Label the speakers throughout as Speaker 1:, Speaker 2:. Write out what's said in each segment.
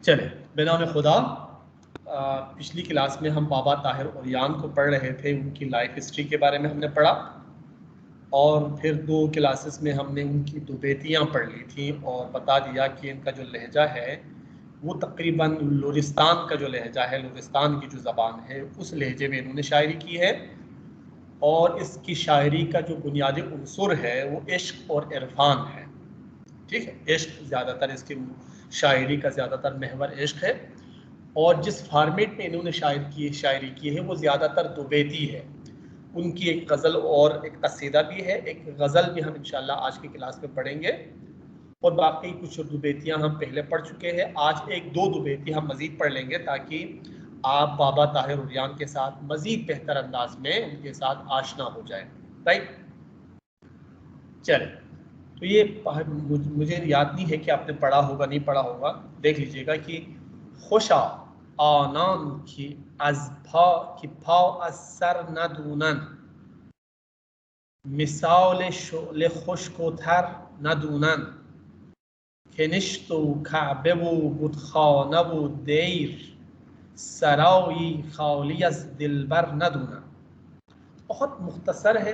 Speaker 1: चले बेनाम खुदा। पिछली क्लास में हम बाबा ताहिर उरियान को पढ़ रहे थे, उनकी लाइफ हिस्ट्री के बारे में हमने पढ़ा और फिर 2 क्लासेस में हमने उनकी 2 बेटियां पढ़ ली थी और बता दिया कि इनका जो लहजा है वो तकरीबन लोरिस्तान का जो लहजा है, लोरिस्तान की जो ज़बान है उस लहजे में इन्होंने शायरी की है। और इसकी शायरी का जो बुनियादी उनसुर है वो इश्क और इरफान है। ठीक है, इश्क ज़्यादातर इसकी शायरी का ज़्यादातर महवर इश्क है और जिस फॉर्मेट में इन्होंने शायरी की है वो ज़्यादातर दुबैती है। उनकी एक गज़ल और एक कसीदा भी है, एक गज़ल भी हम इंशाल्लाह आज की क्लास में पढ़ेंगे और बाकी कुछ दुबैतियाँ हम पहले पढ़ चुके हैं। आज 1-2 दुबैती हम मज़ीद पढ़ लेंगे ताकि आप बाबा ताहिर उरियान के साथ मज़ीद बेहतर अंदाज में उनके साथ आशना हो जाए। राइट, चले तो ये मुझे याद नहीं है कि आपने पढ़ा होगा नहीं पढ़ा होगा, देख लीजिएगा कि खुशा आनान की अज़भा की भाव असर न दूनन मिसाल शोले खुशकोथर न दूनन खनिश्तो काबे वो बुतखाना वो देर सराई खालियस दिलबर न दूनन। बहुत मुख्तसर है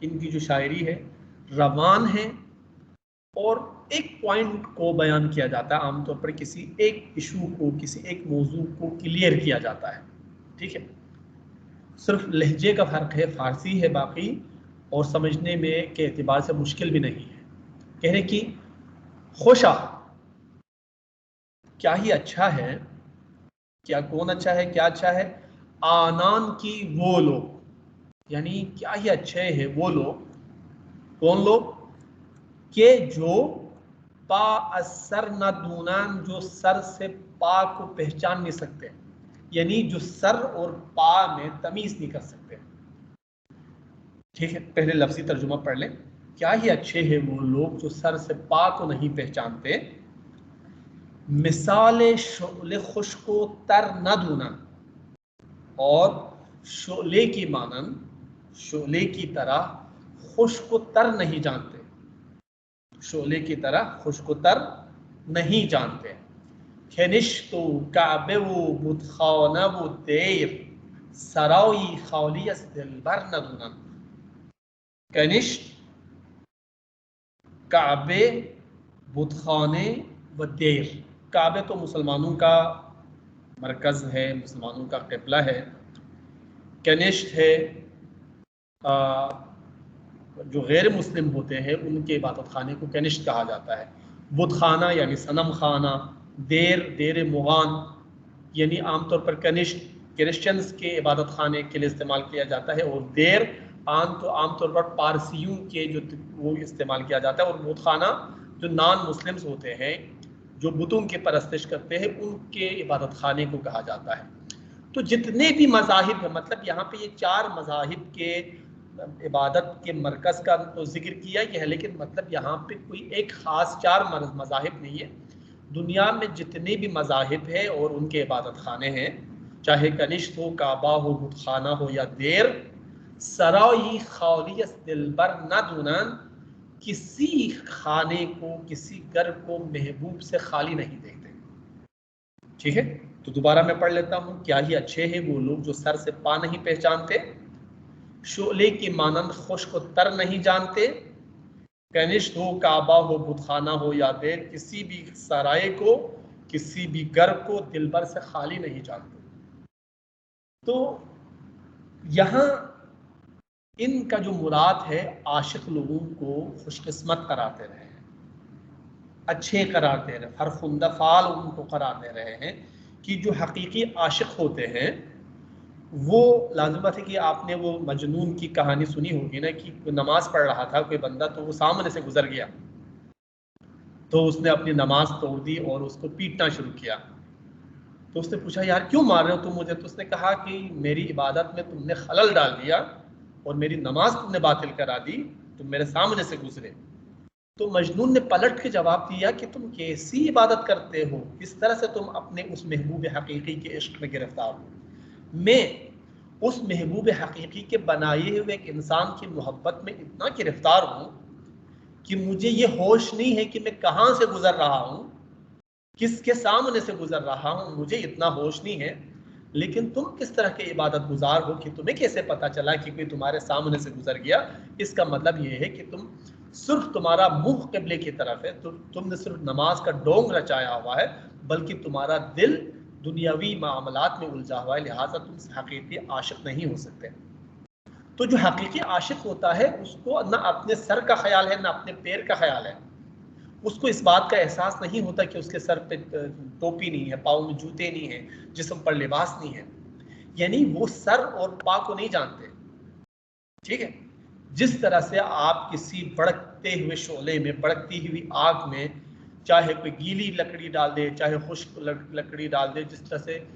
Speaker 1: इनकी जो शायरी है, रवान है और एक पॉइंट को बयान किया जाता है। आमतौर पर किसी एक इशू को, किसी एक मौजू को क्लियर किया जाता है। ठीक है, सिर्फ लहजे का फ़र्क है, फ़ारसी है बाकी और समझने में के एतबार से मुश्किल भी नहीं है। कहने की खुशा, क्या ही अच्छा है, क्या कौन अच्छा है, क्या अच्छा है। आनान की वो लोग, यानी क्या ही अच्छे हैं वो लोग। कौन लोग? के जो पा असर न दूनान, जो सर से पा को पहचान नहीं सकते, यानी जो सर और पा में तमीज नहीं कर सकते। ठीक है, पहले लफ्जी तर्जुमा पढ़ लें। क्या ही अच्छे हैं वो लोग जो सर से पा को नहीं पहचानते, मिसाल शोले खुश को तर न दूना, और शोले की मानन, शोले की तरह खुश को तर नहीं जानते, शोले की तरह खुश को तर नहीं जानते। खनिश्तो काबे वो बुतखाना वो देर सराई खालियस दिलबर न दूनन। कनिश्त, काबे, बुतखाने व देर। काबे तो मुसलमानों का मरकज़ है, मुसलमानों का क़िबला है। कनिश्त है जो गैर मुस्लिम होते हैं उनके इबादत खाने को कनिश्त कहा जाता है। बुतखाना यानी सनम खाना, देर, देर मुगान, यानी आमतौर पर कनिश्त क्रिश्चियंस के इबादत खाने के लिए इस्तेमाल किया जाता है और देर आमतौर पर पारसियों के जो वो इस्तेमाल किया जाता है। और बुतखाना जो नॉन मुस्लिम्स होते हैं, जो बुतों की परस्तिश करते हैं, उनके इबादत खाने को कहा जाता है। तो जितने भी मज़ाहिब हैं, मतलब यहाँ पे ये 4 मज़ाहिब के इबादत के मरकज़ का तो जिक्र किया ही है, लेकिन मतलब यहाँ पे कोई एक ख़ास 4 मज़ाहिब नहीं है। दुनिया में जितने भी मज़ाहिब हैं और उनके इबादत खाने हैं, चाहे कनिश्त हो, काबा हो, बुतखाना हो या देर, सराई खालियस दिलबर न दूनन, किसी खाने को, किसी घर को महबूब से खाली नहीं देखते। ठीक है, तो दोबारा मैं पढ़ लेता हूँ। क्या ही अच्छे हैं वो लोग जो सर से पा नहीं पहचानते, शोले की मानंद खुश को तर नहीं जानते, कनिष्ठ हो, काबा हो, बुतखाना हो या देर, किसी भी सराय को, किसी भी घर को दिलबर से खाली नहीं जानते। तो यहाँ इनका जो मुराद है, आशिक लोगों को खुशकिस्मत कराते रहे हैं, अच्छे करार दे रहे हैं, फरखुंदा फाल उनको करार दे रहे हैं कि जो हकीकी आशिक होते हैं वो, लाज़िमत है कि आपने वो मजनून की कहानी सुनी होगी ना, कि नमाज पढ़ रहा था कोई बंदा, तो वो सामने से गुजर गया तो उसने अपनी नमाज तोड़ दी और उसको पीटना शुरू किया। तो उसने पूछा, यार क्यों मार रहे हो तुम मुझे? तो उसने कहा कि मेरी इबादत में तुमने खलल डाल दिया और मेरी नमाज तुमने बातिल करा दी, तुम मेरे सामने से गुजरे। तो मजनून ने पलट के जवाब दिया कि तुम कैसी इबादत करते हो, किस तरह से तुम अपने उस महबूब हकीकी के इश्क में गिरफ्तार हो। मैं उस महबूब हकीकी के बनाए हुए एक इंसान की मोहब्बत में इतना गिरफ्तार हूँ कि मुझे ये होश नहीं है कि मैं कहाँ से गुजर रहा हूँ किसके सामने से गुजर रहा हूँ मुझे इतना होश नहीं है, लेकिन तुम किस तरह के इबादत गुजार हो कि तुम्हें कैसे पता चला कि कोई तुम्हारे सामने से गुजर गया। इसका मतलब ये है कि तुम सिर्फ तुम्हारा मुंह क़िबले की तरफ है, तो तुमने सिर्फ नमाज का डोंग रचाया हुआ है, बल्कि तुम्हारा दिल दुनियावी मामलात में उलझा हुआ है, लिहाजा तुम हकीकी आशिक नहीं हो सकते। तो जो हकीकी आशिक होता है उसको ना अपने सर का ख्याल है ना अपने पैर का ख्याल है, उसको इस बात का एहसास नहीं होता कि उसके सर पे टोपी नहीं है, पाँव में जूते नहीं है, जिस्म पर लिबास नहीं है, यानी वो सर और पा को नहीं जानते। ठीक है, जिस तरह से आप किसी भड़कते हुए शोले में, भड़कती हुई आग में चाहे कोई गीली लकड़ी डाल दे चाहे खुश्क लकड़ी डाल दे, जिस तरह से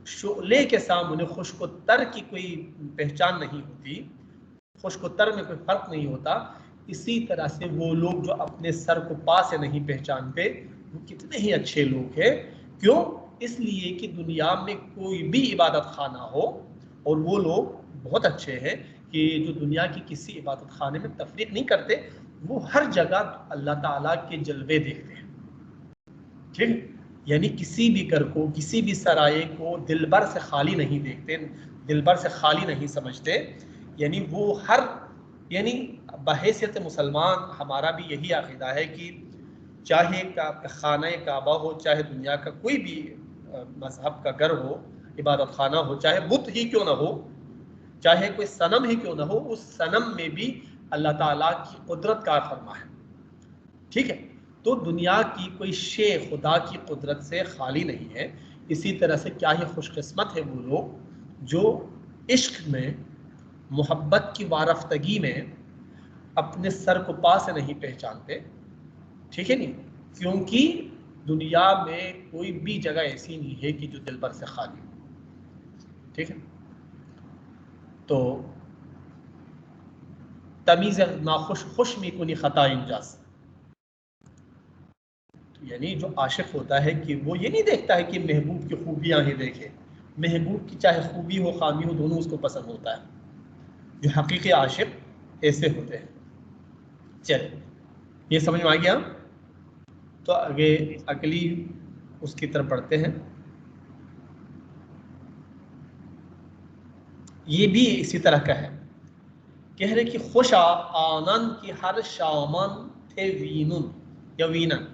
Speaker 1: शोले के सामने खुश्क तर की कोई पहचान नहीं होती, खुश्क तर में कोई फर्क नहीं होता, इसी तरह से वो लोग जो अपने सर को पा से नहीं पहचानते वो कितने ही अच्छे लोग हैं। क्यों? इसलिए कि दुनिया में कोई भी इबादत खाना हो, और वो लोग बहुत अच्छे हैं कि जो दुनिया की किसी इबादत खाने में तफरीक नहीं करते, वो हर जगह अल्लाह ताला के जलवे देखते हैं। ठीक, यानी किसी भी घर को, किसी भी सराय को दिल भर से खाली नहीं देखते, दिल भर से खाली नहीं समझते। यानी वो हर, यानी बहैसियत मुसलमान हमारा भी यही अक़ीदा है कि चाहे खाना काबा हो, चाहे दुनिया का कोई भी मजहब का घर हो, इबादत खाना हो, चाहे बुत ही क्यों ना हो, चाहे कोई सनम ही क्यों ना हो, उस सनम में भी अल्लाह ताला की कुदरत कार फरमा है। ठीक है, तो दुनिया की कोई शे खुदा की कुदरत से खाली नहीं है। इसी तरह से क्या ही खुशकिस्मत है वो लोग जो इश्क में, मोहब्बत की वारफ्तगी में अपने सर को पा से नहीं पहचानते। ठीक है नहीं, क्योंकि दुनिया में कोई भी जगह ऐसी नहीं है कि जो दिल भर से खाली हो। ठीक है, तो तमीज़ नाखुश खुश में कुनी खता इंजास, यानी जो आशिक होता है कि वो ये नहीं देखता है कि महबूब की खूबियाँ ही देखे, महबूब की चाहे खूबी हो खामी हो दोनों उसको पसंद होता है। जो हकीकी आशिक ऐसे होते हैं। चलिए, ये समझ में आ गया। तो आगे अगली उसकी तरफ बढ़ते हैं। ये भी इसी तरह का है, कह रहे कि खुश आनंद की हर शामन थे वीनुन या वीनन,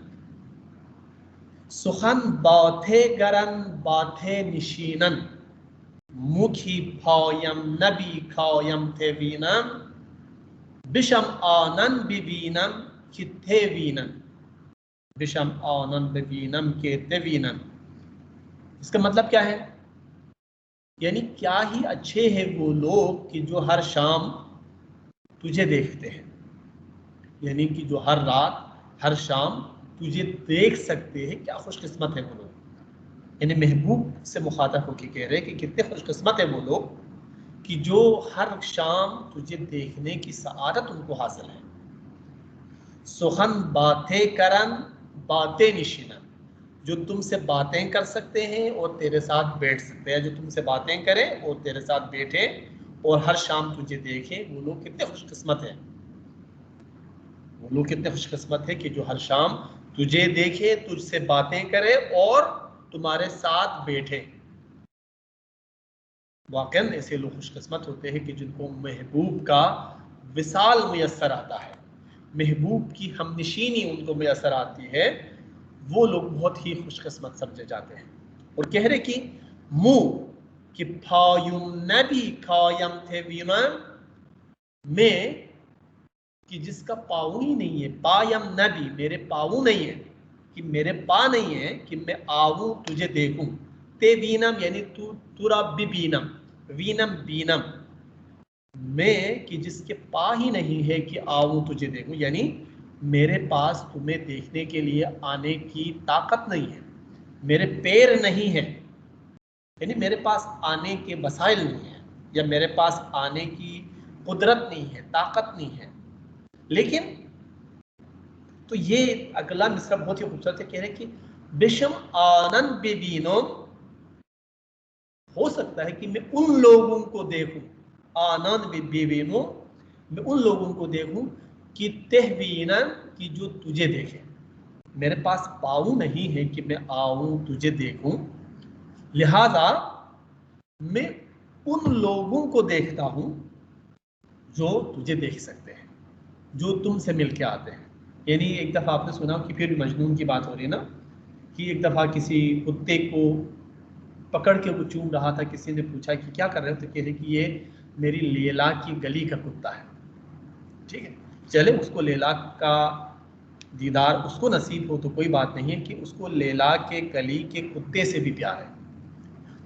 Speaker 1: सुखन बाथे गरन बाथे निशीनन, मुखी फायम नबी खायम थे वीनन, बिशम आनंद बिवीनम चित्थे वीनन, बिशम आनंद बिवीनम के ते वीनन। इसका मतलब क्या है? यानी क्या ही अच्छे हैं वो लोग कि जो हर शाम तुझे देखते हैं, यानी कि जो हर रात हर शाम तुझे देख सकते हैं। क्या खुशकिस्मत है वो लोग, यानी महबूब से मुखातब होकर कह रहे हैं कि कितने खुशकिस्मत है वो लोग कि जो हर शाम तुझे देखने की सआदत उनको हासिल है। सुखन बातें करन बातें निशीनन, जो तुमसे बातें कर सकते हैं और तेरे साथ बैठ सकते हैं, जो तुमसे बातें करें और तेरे साथ बैठे और हर शाम तुझे देखें, वो लोग कितने खुशकिस्मत हैं। वो लोग कितने खुशकिस्मत है कि जो हर शाम तुझे देखे, तुझसे बातें करे और तुम्हारे साथ बैठे। वाकई ऐसे लोग खुशकिस्मत होते हैं कि जिनको महबूब का विसाल मुयस्सर आता है, महबूब की हमनशीनी उनको मुयस्सर आती है, वो लोग बहुत ही खुशकिस्मत समझे जाते हैं। और कह रहे कि मुँह कि फायुम नबी खायम थे विमन में, कि जिसका पाँव ही नहीं है, पायम नबी मेरे पाँव नहीं है, कि मेरे पा नहीं है कि मैं आऊँ तुझे देखूं, ते वीनम यानी तू तुरा बीनम, वीनम बीनम मैं, कि जिसके पा ही नहीं है कि आऊँ तुझे देखूं, यानी मेरे पास तुम्हें देखने के लिए आने की ताकत नहीं है, मेरे पैर नहीं है, यानी मेरे पास आने के वसाइल नहीं है, या मेरे पास आने की कुदरत नहीं है, ताकत नहीं है। लेकिन तो ये अगला मिसरा बहुत ही खूबसूरत है, कह रहे कि बिशम आनंद बेबीनो, हो सकता है कि मैं उन लोगों को देखूं, आनंद बेबीनो मैं उन लोगों को देखूं कि तहबीनन की जो तुझे देखे, मेरे पास पाँव नहीं है कि मैं आऊं तुझे देखूं, लिहाजा मैं उन लोगों को देखता हूं जो तुझे देख सकते हैं, जो तुमसे मिलके आते हैं। यानी एक दफ़ा आपने सुना कि फिर मजनून की बात हो रही है ना, कि एक दफ़ा किसी कुत्ते को पकड़ के वो चूम रहा था, किसी ने पूछा कि क्या कर रहे हो, तो कह रहे कि ये मेरी लैला की गली का कुत्ता है। ठीक है, चले उसको लैला का दीदार उसको नसीब हो तो कोई बात नहीं है, कि उसको लैला के गली के कुत्ते से भी प्यार है।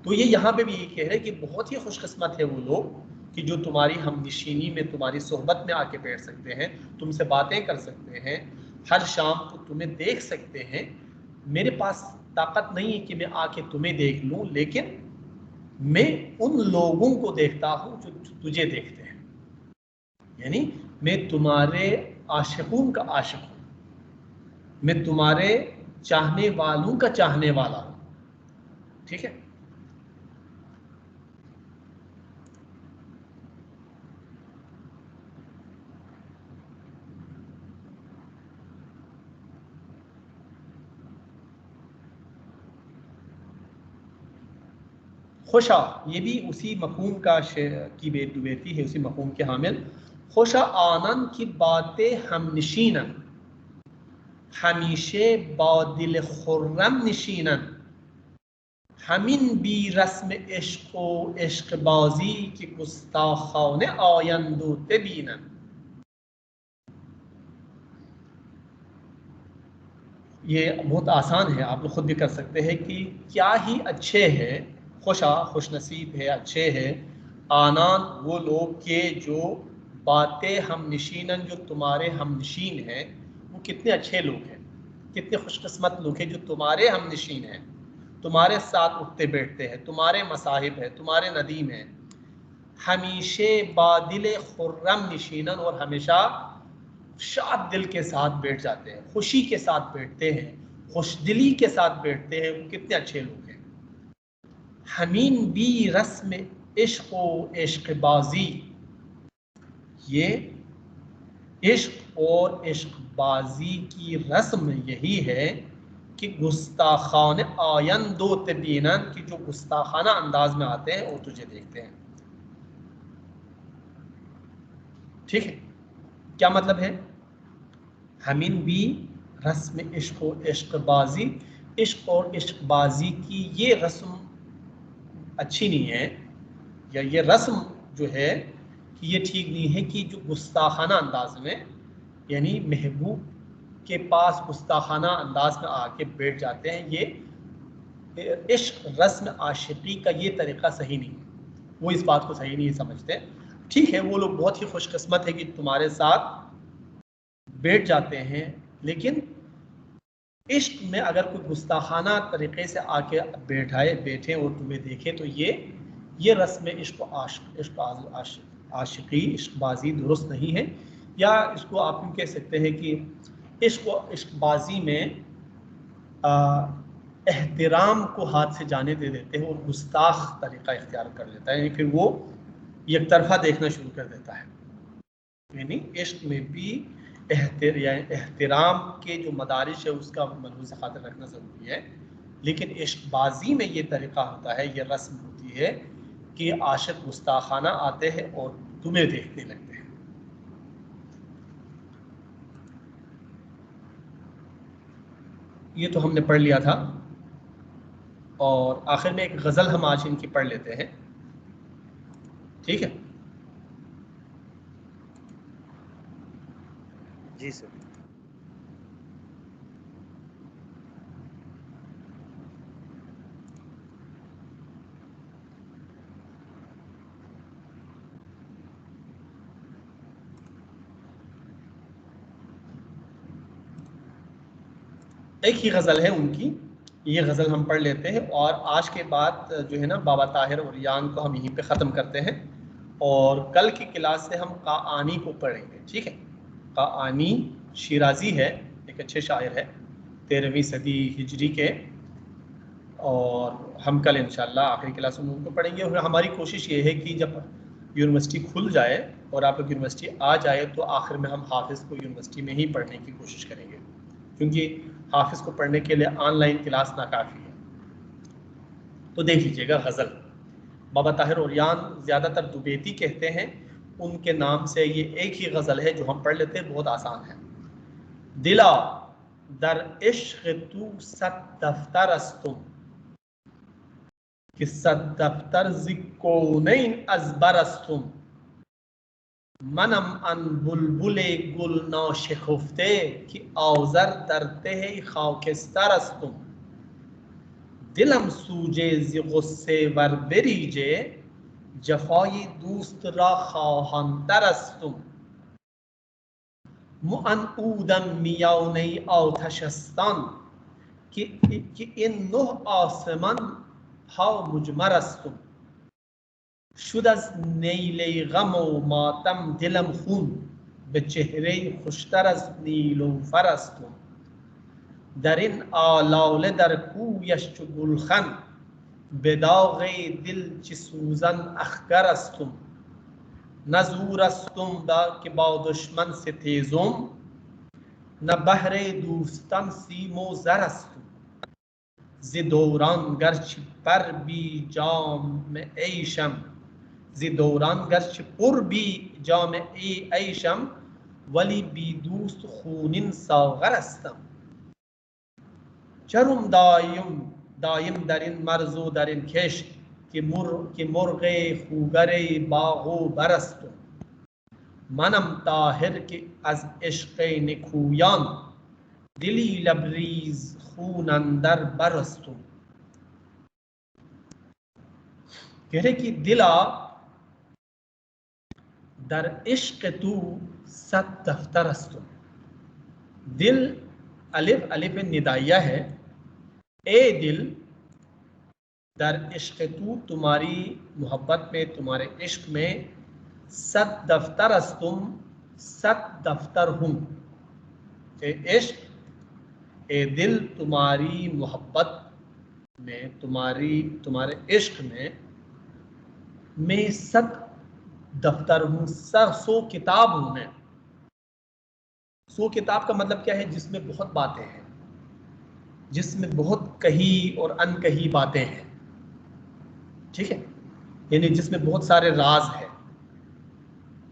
Speaker 1: तो ये यहाँ पे भी ये कह रहे हैं कि बहुत ही खुशकिस्मत है वो लोग कि जो तुम्हारी हमनशीनी में, तुम्हारी सोहबत में आके बैठ सकते हैं, तुमसे बातें कर सकते हैं, हर शाम को तुम्हें देख सकते हैं। मेरे पास ताकत नहीं है कि मैं आके तुम्हें देख लूँ, लेकिन मैं उन लोगों को देखता हूँ जो तुझे देखते हैं। यानी मैं तुम्हारे आशिकून का आशिक हूँ, मैं तुम्हारे चाहने वालों का चाहने वाला हूँ। ठीक है, खुशा ये भी उसी मफहूम का की बेती है, उसी मफहूम के हामिल। खुशा आनन की बातें हम नशीनन, हमीशे बादिल खुर्रम नशीनन, हमिन भी रस्म इश्क व इश्कबाजी की गुस्ताखान आयंदो तबीनन। ये बहुत आसान है, आप लोग खुद भी कर सकते हैं कि क्या ही अच्छे हैं, खुशा खुश नसीब है, अच्छे हैं, आनान वो लोग के जो बातें हम नशीनन जो तुम्हारे हम नशीन हैं, वो कितने अच्छे लोग हैं, कितने खुशकिस्मत लोग हैं जो तुम्हारे हम नशीन हैं, तुम्हारे साथ उठते बैठते हैं, तुम्हारे मसाहिब हैं, तुम्हारे नदीम हैं। हमीशे बादिल खुर्रम नशीनन, और हमेशा शाद दिल के साथ बैठ जाते हैं, खुशी के साथ बैठते हैं, खुशदिली के साथ बैठते हैं, वो कितने अच्छे लोग हैं। हमीन भी रस्म इश्क व इश्कबाजी, ये इश्क और इश्कबाजी की रस्म यही है कि गुस्ताखान आयन दो तबीनन, की जो गुस्ताखाना अंदाज में आते हैं और तुझे देखते हैं। ठीक है, क्या मतलब है? हमीन भी रस्म इश्क व इश्कबाजी, इश्क और इश्कबाजी की ये रस्म अच्छी नहीं है, या ये रस्म जो है कि ये ठीक नहीं है कि जो गुस्ताखाना अंदाज में, यानी महबूब के पास गुस्ताखाना अंदाज में आके बैठ जाते हैं, ये इश्क रस्म आशिकी का ये तरीक़ा सही नहीं है, वो इस बात को सही नहीं समझते। ठीक है, वो लोग बहुत ही खुशकिस्मत है कि तुम्हारे साथ बैठ जाते हैं, लेकिन इश्क में अगर कोई गुस्ताखाना तरीक़े से आके बैठे और तुम्हें देखे, तो ये रस्म इश्क आशिकी, इश्कबाजी दुरुस्त नहीं है। या इसको आप यूँ कह सकते हैं कि इश्कबाजी में एहतराम को हाथ से जाने दे देते हैं और गुस्ताख तरीक़ा इख्तियार कर लेता है, यानी फिर वो एक तरफा देखना शुरू कर देता है। यानी इश्क में भी एहतराम के जो मदारिश है उसका मलहूज़ खातिर रखना ज़रूरी है, लेकिन इश्कबाजी में ये तरीक़ा होता है, ये रस्म होती है कि आशिक गुस्ताखाना आते हैं और तुम्हें देखने लगते हैं। ये तो हमने पढ़ लिया था, और आखिर में एक गज़ल हम आज इनकी पढ़ लेते हैं। ठीक है,
Speaker 2: जी सर।
Speaker 1: एक ही गज़ल है उनकी, ये गज़ल हम पढ़ लेते हैं, और आज के बाद जो है ना बाबा ताहिर और यान को हम यहीं पे ख़त्म करते हैं, और कल की क्लास से हम काआनी को पढ़ेंगे। ठीक है, काआनी शिराज़ी है, एक अच्छे शायर है, 13वीं सदी हिजरी के, और हम कल इंशाल्लाह आखिरी क्लास में उनको पढ़ेंगे। और हमारी कोशिश ये है कि जब यूनिवर्सिटी खुल जाए और आप लोग यूनिवर्सिटी आ जाए, तो आखिर में हम हाफिज़ को यूनिवर्सिटी में ही पढ़ने की कोशिश करेंगे, क्योंकि हाफिज़ को पढ़ने के लिए ऑनलाइन क्लास नाकाफ़ी है। तो देख लीजिएगा गज़ल। बाबा ताहिर ओरियान ज़्यादातर दुबेती कहते हैं, उनके नाम से ये एक ही गज़ल है जो हम पढ़ लेते हैं, बहुत आसान है। दिला दर इश्क तू सद दफ्तर अस्तुम कि सद दफ्तर ज़िक्कोनैन अज़बर अस्तुम मनम अन बुलबुले गुल नौ शिखुफ्ते कि औज़र दरते खाकिस्तर अस्तुम दिलम सूजे ज़ि गुस्से वर बरीजे जफाई दूस्त रा खाहांतर अस्तुम मुअन ऊदम मियाउनै औथशस्तान कि इन नुह आसमान हाउ मुजमर अस्तुम शुद अज नीले गम व मातम दिलम खून बेचेहरे खुशतर अज नीलो फरस्तुम दरिन आलाउल दर कूयश गुलखन बेदागे दिल चिसूजन अखगर अस्तुम नजूर अस्तुम के बा दुश्मन से तेजुम न बहरे दूस्तन सीमो जर अस्तुम जि दौरान गर्च पर भी जाम में ऐशम जि दौरान गर्च पुर भी जाम ऐशम वली बी दूस्त खूनिन सागर अस्तम चरुम दायम दरिन मर्जो दरिन खेश कि मुर्गे खूगरे बागो बरस्तु मनम ताहिर के अज इश्क़ निखूयान दिली लबरीज खून अंदर बरस्तु। कह रहे कि दिला दर इश्क तू सद दफ्तर अस्तु। दिल अलिफ अलिफ निदाइया है। ए दिल दर इश्क तू तुम्हारी मोहब्बत में, तुम्हारे इश्क में, सद दफ्तर अस्तुम सद दफ्तर हूँ। इश्क ए दिल तुम्हारी मोहब्बत में, तुम्हारे इश्क में मैं सद दफ्तर हूँ, सौ किताब हूँ मैं। सौ किताब का मतलब क्या है? जिसमें बहुत बातें हैं, जिसमें बहुत कही और अनकही बातें हैं, ठीक है, यानी जिसमें बहुत सारे राज है,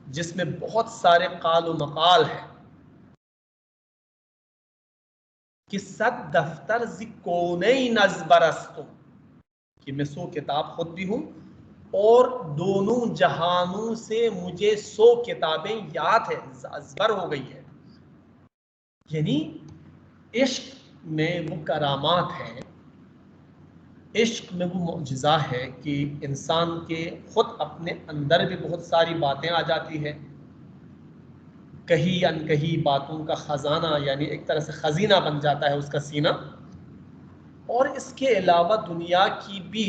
Speaker 1: जिसमें बहुत सारे काल व मकाल है। कि सद दफ्तर ज़िक्कोनैन अज़बरस्तुम कि मैं 100 किताब खुद भी हूँ और दोनों जहानों से मुझे 100 किताबें याद है, अज़बर हो गई है। यानी इश्क में वो करामात है, इश्क में वो मौजिज़ा है कि इंसान के खुद अपने अंदर भी बहुत सारी बातें आ जाती है, कही अनकही बातों का ख़जाना, यानी एक तरह से खजीना बन जाता है उसका सीना। और इसके अलावा दुनिया की भी,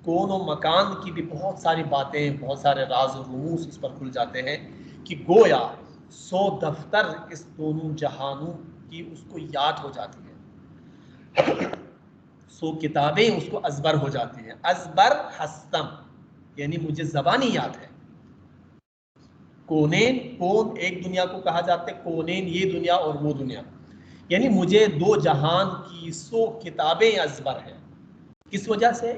Speaker 1: कोनों मकान की भी बहुत सारी बातें, बहुत सारे राज और रूस उस पर खुल जाते हैं कि गोया 100 दफ्तर इस दोनों जहानों की उसको याद हो जाती है, 100 किताबें उसको अज़बर हो जाती हैं। अज़बर हस्तम यानी मुझे ज़बानी याद है। कोनेन, कौन एक दुनिया को कहा जाता है, कोनेन ये दुनिया और वो दुनिया, यानी मुझे दो जहान की 100 किताबें अज़बर है। किस वजह से?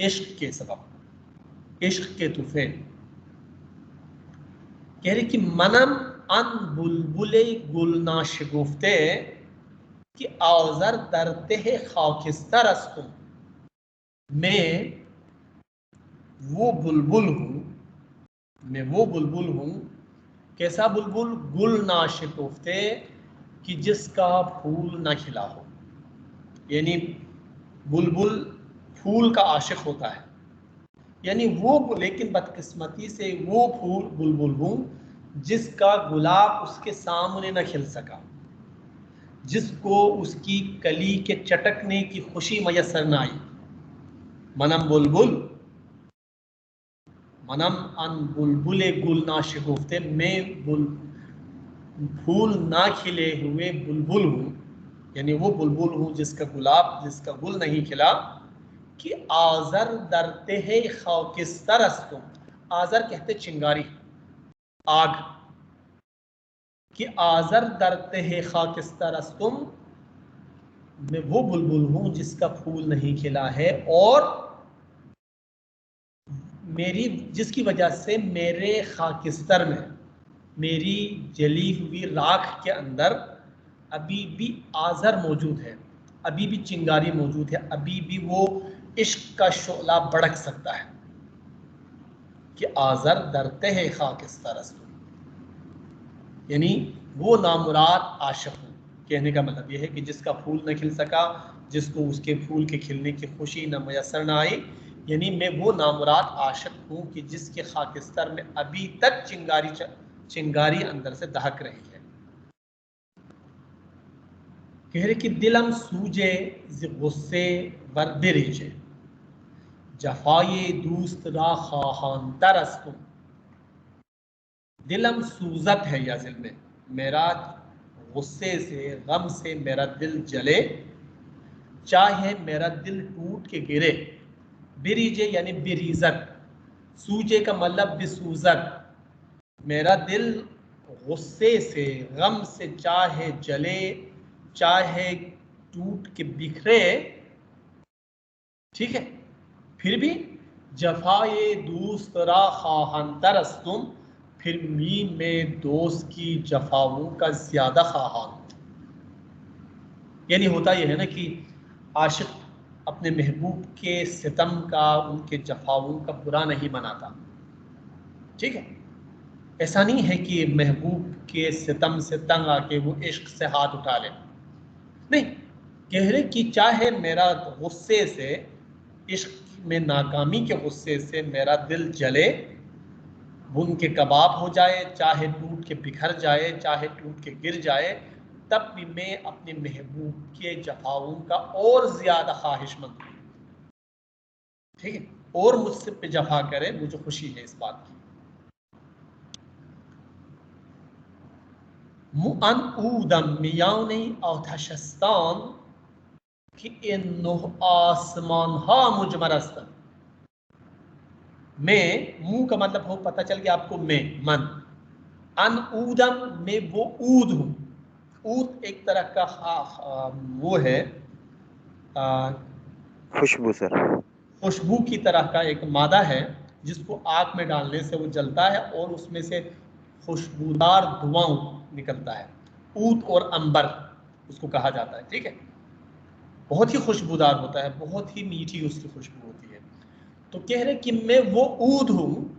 Speaker 1: इश्क के सबब, इश्क के तुफे। कह रही कि मनम अन बुलबुले गुलना शगुफ्ते कि औज़र दरते खाकिस्तर अस्तुम मैं वो बुलबुल हूँ, मैं वो बुलबुल हूँ। कैसा बुलबुल? गुल ना शिकोफ्ते कि जिसका फूल ना खिला हो। यानी बुलबुल फूल का आशिक होता है, यानी वो, लेकिन बदकिस्मती से वो फूल बुलबुल हूँ जिसका गुलाब उसके सामने न खिल सका, जिसको उसकी कली के चटकने की खुशी मयसर न आई। मनम बुलबुल, मनम अन बुलबुले गुल ना शिगुफ्ते, मैं फूल ना खिले हुए बुलबुल हूँ, यानी वो बुलबुल हूँ जिसका गुलाब, जिसका गुल नहीं खिला। कि आज़र दरते है खाकिस्तर अस्तुम, आज़र कहते चिंगारी, आग। कि आज़र दरते है खाकिस्तर अस्तुम मैं वो बुलबुल हूं जिसका फूल नहीं खिला है, और मेरी जिसकी वजह से मेरे खाकिस्तर में, मेरी जली हुई राख के अंदर अभी भी आज़र मौजूद है, अभी भी चिंगारी मौजूद है, अभी भी वो इश्क का शोला भड़क सकता है कि आज़र दरते है खाकिस्तर अस्तु, यानी वो नामुराद आशिक हूँ। कहने का मतलब ये है कि जिसका फूल न खिल सका, जिसको उसके फूल के खिलने की खुशी न मैसर न आई, यानी मैं वो नामुराद आशिक हूँ कि जिसके खाकिस्तर में अभी तक चिंगारी अंदर से दहक रही है। कह रहे कि दिलम सूजे गुस्से वर बिरिजे, जफाये दूस्त रा खाहान तरस्तुम। दिलम सूजत है या दिल में, मेरा गुस्से से, गम से मेरा दिल जले, चाहे मेरा दिल टूट के गिरे। बिरीजे यानी बिरीजत, सूजे का मतलब बिसूजत, मेरा दिल गुस्से से, गम से चाहे जले, चाहे टूट के बिखरे, ठीक है, फिर भी जफाए दूस्त रा खाहन तरस्तुम, फिर भी मैं दोस्त की जफाओं का ज्यादा खाहान। यानी होता यह है ना कि आशिक अपने महबूब के सितम का, उनके जफाओं का बुरा नहीं मनाता, ठीक है। ऐसा नहीं है कि महबूब के सितम से तंग आके वो इश्क से हाथ उठा ले, नहीं, कह रहे कि चाहे मेरा गुस्से से, इश्क में नाकामी के गुस्से से मेरा दिल जले, भून के कबाब हो जाए, चाहे टूट के बिखर जाए, चाहे टूट के गिर जाए, तब भी मैं अपने महबूब के जफाओं का और ज्यादा ख्वाहिशमंद हूँ, ठीक है, और मुझसे पे जफा करे, मुझे खुशी है इस बात की। मुअन ऊदम मियाउनी औथशस्तान कि इन आसमान हा मुजमरस्तन। मैं, मुंह का मतलब हो पता चल गया आपको, मैं मन, अन ऊदम में वो ऊद हूँ। ऊद एक तरह का वो है
Speaker 2: खुशबू सर,
Speaker 1: खुशबू की तरह का एक मादा है, जिसको आग में डालने से वो जलता है और उसमें से खुशबूदार धुआं निकलता है। ऊद और अंबर उसको कहा जाता है, ठीक है। बहुत ही खुशबूदार होता है, बहुत ही मीठी उसकी खुशबू होती है। तो कह रहे कि मैं वो ऊद हूँ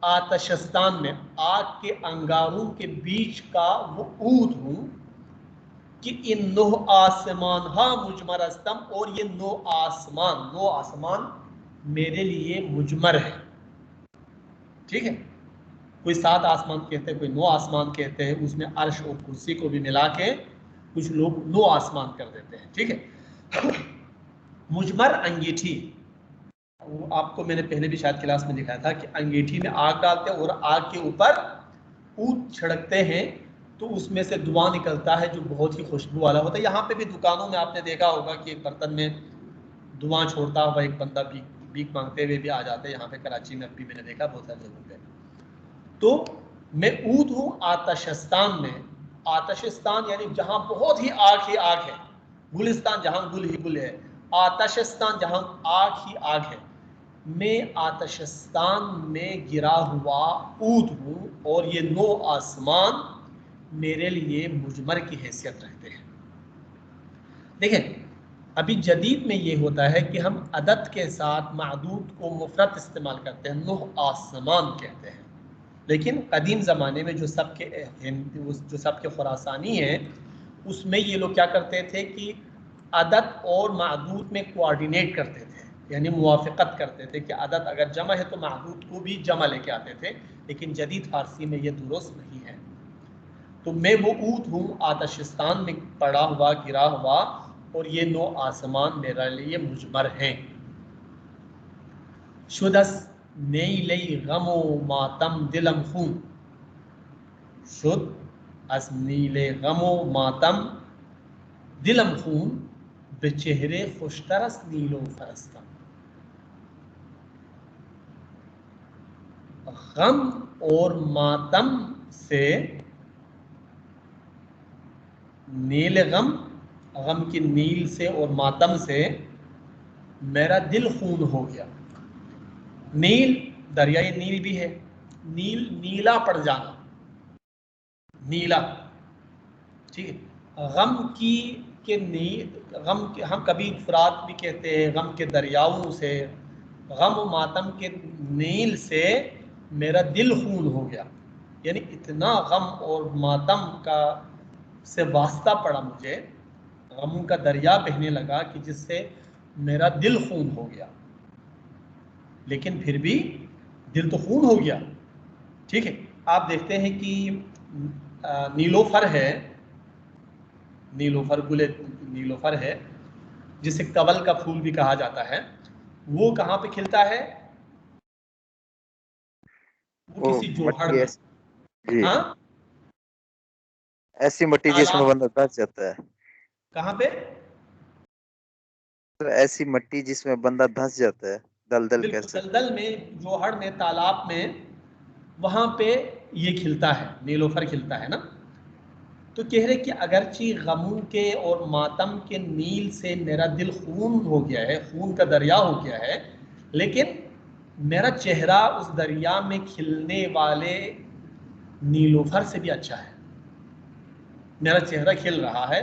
Speaker 1: आतशस्तान में, आग के अंगारों के बीच का वो ऊद हूँ कि इन नो आसमान हा मुजमरस्तम, और ये नो आसमान मेरे लिए मुजमर है, ठीक है। कोई 7 आसमान कहते हैं, कोई 9 आसमान कहते हैं, उसमें अर्श और कुर्सी को भी मिला के कुछ लोग 9 आसमान कर देते हैं, ठीक है। मुजमर अंगीठी, वो आपको मैंने पहले भी शायद क्लास में दिखाया था कि अंगीठी में आग डालते हैं और आग के ऊपर ऊद छिड़कते हैं, तो उसमें से धुआं निकलता है जो बहुत ही खुशबू वाला होता है। यहाँ पे भी दुकानों में आपने देखा होगा कि एक बर्तन में धुआं छोड़ता हुआ एक बंदा भीख मांगते हुए भी आ जाते हैं। यहाँ पे कराची में अभी मैंने देखा बहुत सारे जगहों पे। तो मैं ऊद हूँ आतशस्तान में, आतशस्तान यानी जहाँ बहुत ही आग है, गुलिस्तान जहाँ गुल ही गुल है, आतशस्तान जहाँ आग ही आग है। मैं आतशस्तान में गिरा हुआ ऊद हूँ, और ये 9 आसमान मेरे लिए मुजमर की हैसियत रखते हैं। देखें, अभी जदीद में ये होता है कि हम अदद के साथ मादूद को मुफरत इस्तेमाल करते हैं, 9 आसमान कहते हैं। लेकिन कदीम ज़माने में जो सबके खुरासानी हैं, उसमें ये लोग क्या करते थे कि अदद और मादूद में कोऑर्डिनेट करते थे, यानी मुवाफ़क़त करते थे कि अदद अगर जमा है तो मादूद को भी जमा लेके आते थे। लेकिन जदीद फ़ारसी में ये दुरुस्त नहीं है। तो मैं वो ऊद हूँ आतशस्तान में पड़ा हुआ, गिरा हुआ, और ये 9 आसमान मेरे लिए मुजमर हैं। शुदस नई लई गमो मातम दिलम खून, शुद अस नीले गमो मातम दिलम खून, बेचेहरे खुशतरस नीलो फरस्तम। गम और मातम से, नील गम गम की नील से और मातम से मेरा दिल खून हो गया। नील दरियाई नील भी है, नील नीला पड़ जाना, नीला, ठीक है। गम की के नील, गम के हम कभी फुरात भी कहते हैं, गम के दरियाओं से, गम मातम के नील से मेरा दिल खून हो गया। यानी इतना गम और मातम का से वास्ता पड़ा मुझे, गम का दरिया बहने लगा कि जिससे मेरा दिल खून हो गया। लेकिन फिर भी दिल तो खून हो गया, ठीक है। आप देखते हैं कि नीलोफर है, नीलोफर गुले नीलोफर है, जिसे कवल का फूल भी कहा जाता है। वो कहाँ पे खिलता है? वो
Speaker 2: वो
Speaker 1: किसी जोहड़
Speaker 2: मट्टी
Speaker 1: में।
Speaker 2: ऐसी, जी,
Speaker 1: हाँ,
Speaker 2: ऐसी मट्टी जिसमें
Speaker 1: तालाब।
Speaker 2: बंदा धंस जाता है।
Speaker 1: कहाँ पे?
Speaker 2: तो ऐसी मट्टी जिसमें बंदा धंस जाता है, दलदल कह
Speaker 1: बिल्कुल,
Speaker 2: सकते
Speaker 1: दलदल में, जोहड़ में, तालाब में, वहां पे ये खिलता है, नीलोफर खिलता है ना। तो कह रहे कि अगरचे गमों के और मातम के नील से मेरा दिल खून हो गया है, खून का दरिया हो गया है, लेकिन मेरा चेहरा उस दरिया में खिलने वाले नीलोफर से भी अच्छा है। मेरा चेहरा खिल रहा है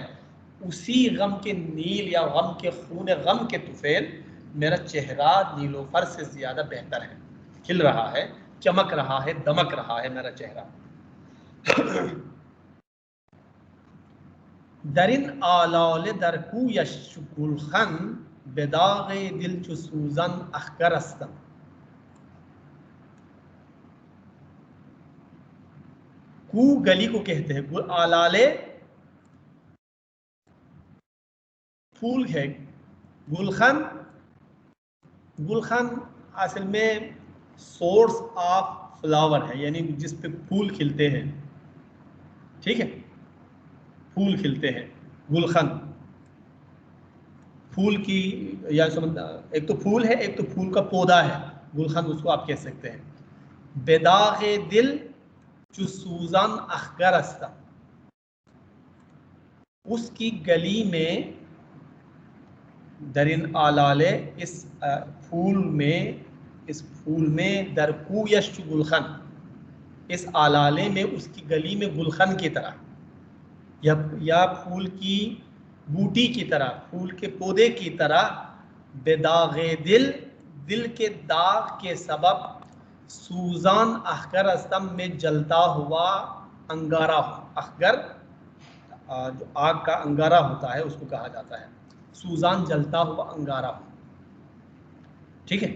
Speaker 1: उसी गम के नील या गम के खून गम के तुफेल, मेरा चेहरा नीलोफर से ज़्यादा बेहतर है, खिल रहा है, चमक रहा है, दमक रहा है मेरा चेहरा। दरिन आलाल दरकू यशगुलखन बेदाग दिल चु सूजन अखगरस्तम। कू गली को कहते हैं, आलाले फूल है, गुलखन, गुलखन असल में सोर्स ऑफ फ्लावर है, यानी जिस पे फूल खिलते हैं, ठीक है, फूल खिलते हैं, गुलखन फूल की, या समझ, एक तो फूल है, एक तो फूल का पौधा है, गुलखन उसको आप कह सकते हैं। बेदाग दिल जो सूजन अखगर अस्ता, उसकी गली में, दरिन आलाले, इस फूल में, इस फूल में, दरकू यश गुलखन, इस आलाले में, उसकी गली में गुलखन की तरह, या फूल की बूटी की तरह, फूल के पौधे की तरह, बेदागे दिल, दिल के दाग के सबब, सूजान अखगर अस्तम में जलता हुआ अंगारा हो। अखगर जो आग का अंगारा होता है उसको कहा जाता है, सूजान जलता हुआ अंगारा हो, ठीक है।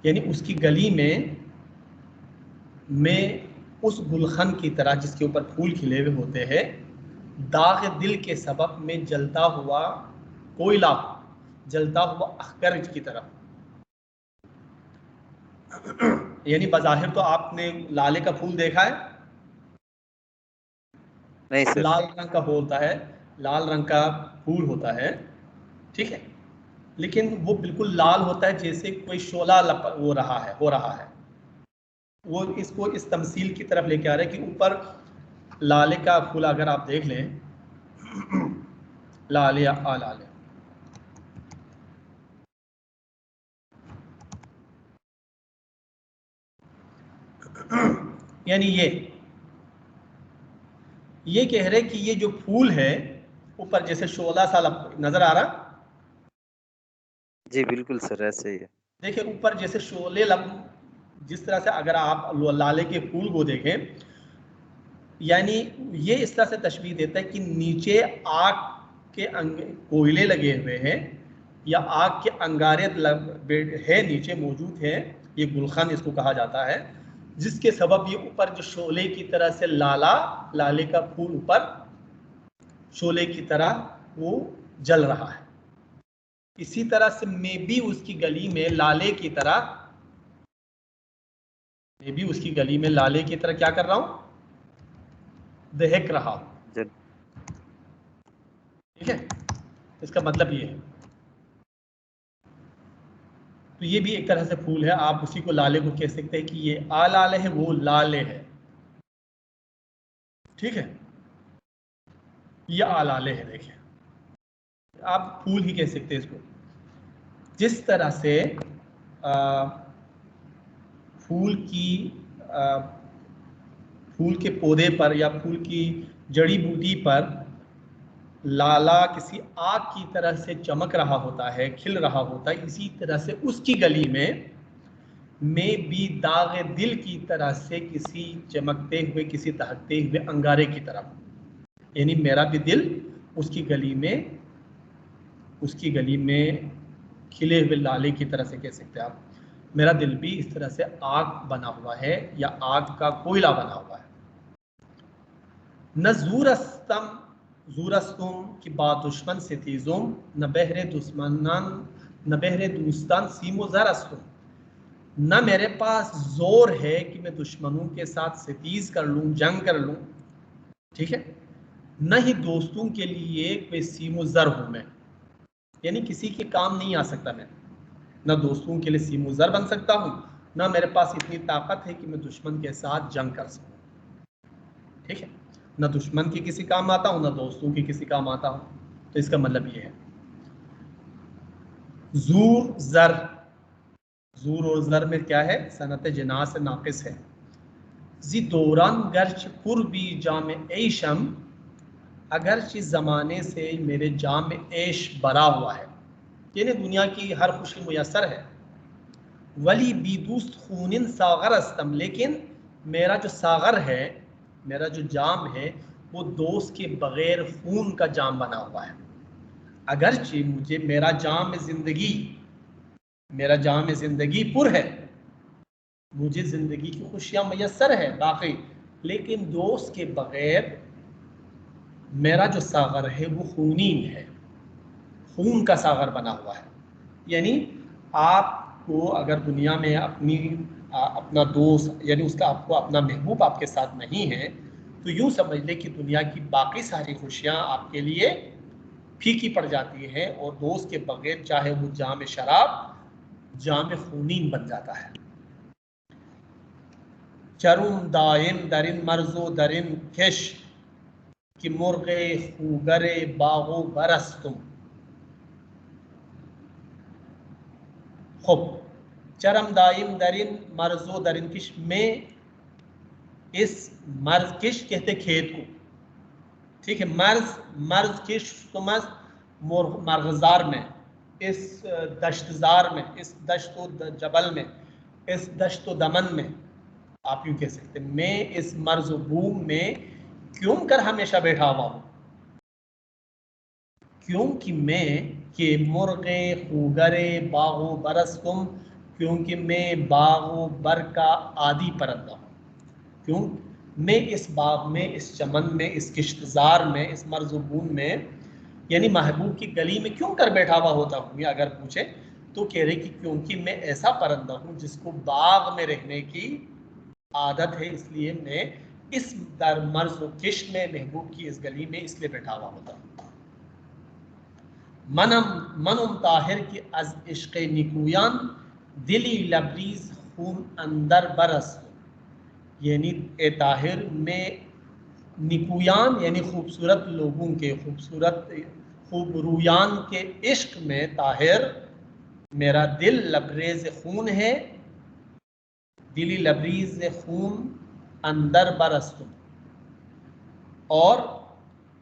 Speaker 1: यानी उसकी गली में मैं उस गुलखन की तरह जिसके ऊपर फूल खिले हुए होते हैं, दाग दिल के सबब में जलता हुआ कोयला, जलता हुआ अखगर की तरह। यानी बज़ाहिर तो आपने लाले का फूल देखा है,
Speaker 2: नहीं सर।
Speaker 1: लाल रंग का होता है, लाल रंग का फूल होता है, ठीक है। लेकिन वो बिल्कुल लाल होता है जैसे कोई शोला वो रहा है, हो रहा है। वो इसको इस तमसील की तरफ लेके आ रहे हैं कि ऊपर लाले का फूल अगर आप देख लें, लाले या आलाले, यानी ये कह रहे कि ये जो फूल है ऊपर जैसे शोला सा नजर आ रहा,
Speaker 2: जी बिल्कुल सर, ऐसे ही है।
Speaker 1: देखिए ऊपर जैसे शोले जिस तरह से अगर आप लाले के फूल को देखें, यानी ये इस तरह से तशबीह देता है कि नीचे आग के कोयले लगे हुए हैं, या आग के अंगारे है, नीचे मौजूद है, ये गुलखन इसको कहा जाता है, जिसके सबब ये ऊपर जो शोले की तरह से लाले का फूल ऊपर शोले की तरह वो जल रहा है। इसी तरह से मैं भी उसकी गली में लाले की तरह, मैं भी उसकी गली में लाले की तरह क्या कर रहा हूं? दहक रहा हूं,
Speaker 2: जल
Speaker 1: ठीक है। इसका मतलब ये है। तो ये भी एक तरह से फूल है, आप उसी को लाले को कह सकते हैं कि ये आलाले है, वो लाले है, ठीक है। ये आलाले है, देखिए आप फूल ही कह सकते हैं इसको। जिस तरह से फूल के पौधे पर या फूल की जड़ी बूटी पर लाला किसी आग की तरह से चमक रहा होता है, खिल रहा होता है, इसी तरह से उसकी गली में मैं भी दाग दिल की तरह से किसी चमकते हुए, किसी दहकते हुए अंगारे की तरह, यानी मेरा भी दिल उसकी गली में खिले हुए लाले की तरह से कह सकते हैं आप। मेरा दिल भी इस तरह से आग बना हुआ है या आग का कोयला बना हुआ है। न ज़ूरस्तुम की बात दुश्मन से तीजुम, न बहरे दोस्तान सीमो ज़रस्तुम। न मेरे पास जोर है कि मैं दुश्मनों के साथ सितीज कर लूं, जंग कर लूं, ठीक है। न ही दोस्तों के लिए कोई सीमो ज़र हूं मैं, यानी किसी के काम नहीं आ सकता मैं। न दोस्तों के लिए सीमो ज़र बन सकता हूं, न मेरे पास इतनी ताकत है कि मैं दुश्मन के साथ जंग कर सकूं, ठीक है। न दुश्मन के किसी काम आता हूं, न दोस्तों के किसी काम आता हूं। तो इसका मतलब ये है ज़ूर ज़र, ज़ूर और ज़र में क्या है, सनत जना से नाकिस है। जी दौरान गर्च कुर्बी जाम ऐशम, अगरचे ज़माने से मेरे जाम ऐश भरा हुआ है, यानी दुनिया की हर खुशी मुयसर है। वली बीदुस्त खूनिन सागर अस्तम, लेकिन मेरा जो सागर है, मेरा जो जाम है, वो दोस्त के बगैर खून का जाम बना हुआ है। अगरचे मुझे मेरा जाम ज़िंदगी पुर है, मुझे ज़िंदगी की खुशियाँ मैसर है बाकी, लेकिन दोस्त के बगैर मेरा जो सागर है वो खूनीन है, खून का सागर बना हुआ है। यानी आपको अगर दुनिया में अपना दोस्त, यानी उसका आपको अपना महबूब आपके साथ नहीं है, तो यूँ समझ लें कि दुनिया की बाकी सारी खुशियाँ आपके लिए फीकी पड़ जाती हैं, और दोस्त के बगैर चाहे वो जाम शराब, जाम खूनीन बन जाता है। चरुम दायम दरिन मर्जो दरिन केश कि मुर्गे खूगरे बागो बरस तुम। खूब चरम दायम दरिन मर्जो दरिन किश में, इस मर्ज किश कहते खेत को, ठीक है। मर्ज किश तुमस मरगजार में, इस दश्तजार में, इस दश्तो जबल में, इस दश्तो दमन में, आप यूँ कह सकते हैं मैं इस मर्ज बूम में क्यों कर हमेशा बैठा हुआ हूँ, क्योंकि मैं के मुर्गे खूगरे बागो बरस तुम, क्योंकि मैं बागो बर का आदि परंदा हूँ। क्यों मैं इस बाग में, इस चमन में, इस किश्तजार में, इस मर्ज़बून में, यानी महबूब की गली में क्यों कर बैठा हुआ होता हूँ, या अगर पूछे तो कह रहे कि क्योंकि मैं ऐसा परंदा हूँ जिसको बाग में रहने की आदत है, इसलिए मैं इस दर मर्ज किश में, महबूब की इस गली में इसलिए बैठा हुआ होता हूँ। मनम ताहिर की अज इश्क़ निकुयान, दिली लबरीज खून अंदर बरस, यानी ए ताहिर में निकुयान यानी खूबसूरत लोगों के, खूबरूयान के इश्क में ताहिर मेरा दिल लबरेज खून है, दिली लबरीज खून अंदर बरस तुम, और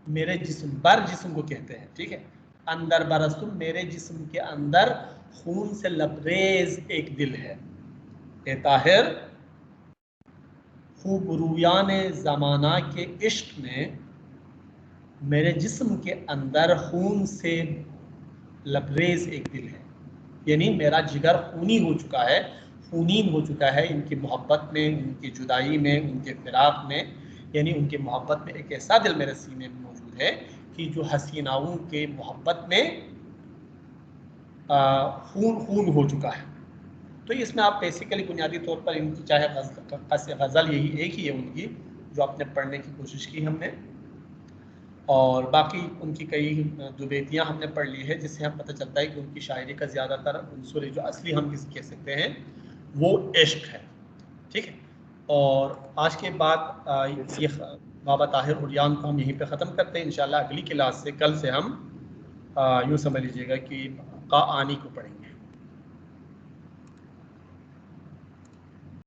Speaker 1: मेरे जिस्म, बर जिस्म को कहते हैं, ठीक है। अंदर बरस तुम, मेरे जिस्म के अंदर खून से लबरेज एक दिल है। ए ताहिर खूब रूयान ज़माना के इश्क में मेरे जिस्म के अंदर खून से लबरेज एक दिल है, यानी मेरा जिगर खूनी हो चुका है, खूनीन हो चुका है इनकी मोहब्बत में, इनकी जुदाई में, उनके फिराक में। यानी उनकी मोहब्बत में एक ऐसा दिल मेरे सीने में मौजूद है कि जो हसीनाओं के मोहब्बत में खून हो चुका है। तो इसमें आप बेसिकली बुनियादी तौर पर इनकी चाहे गज़ल यही एक ही है उनकी जो आपने पढ़ने की कोशिश की हमने, और बाकी उनकी कई दुबैतियाँ हमने पढ़ ली है, जिससे हम पता चलता है कि उनकी शायरी का ज़्यादातर उनसुर जो असली हम किसी कह सकते हैं वो इश्क है, ठीक है। और आज के बाद ये बाबा ताहिर उरियान को हम यहीं पे ख़त्म करते हैं। इंशाल्लाह अगली क्लास से, कल से हम यूँ समझ लीजिएगा कि का आनी को पढ़ेंगे।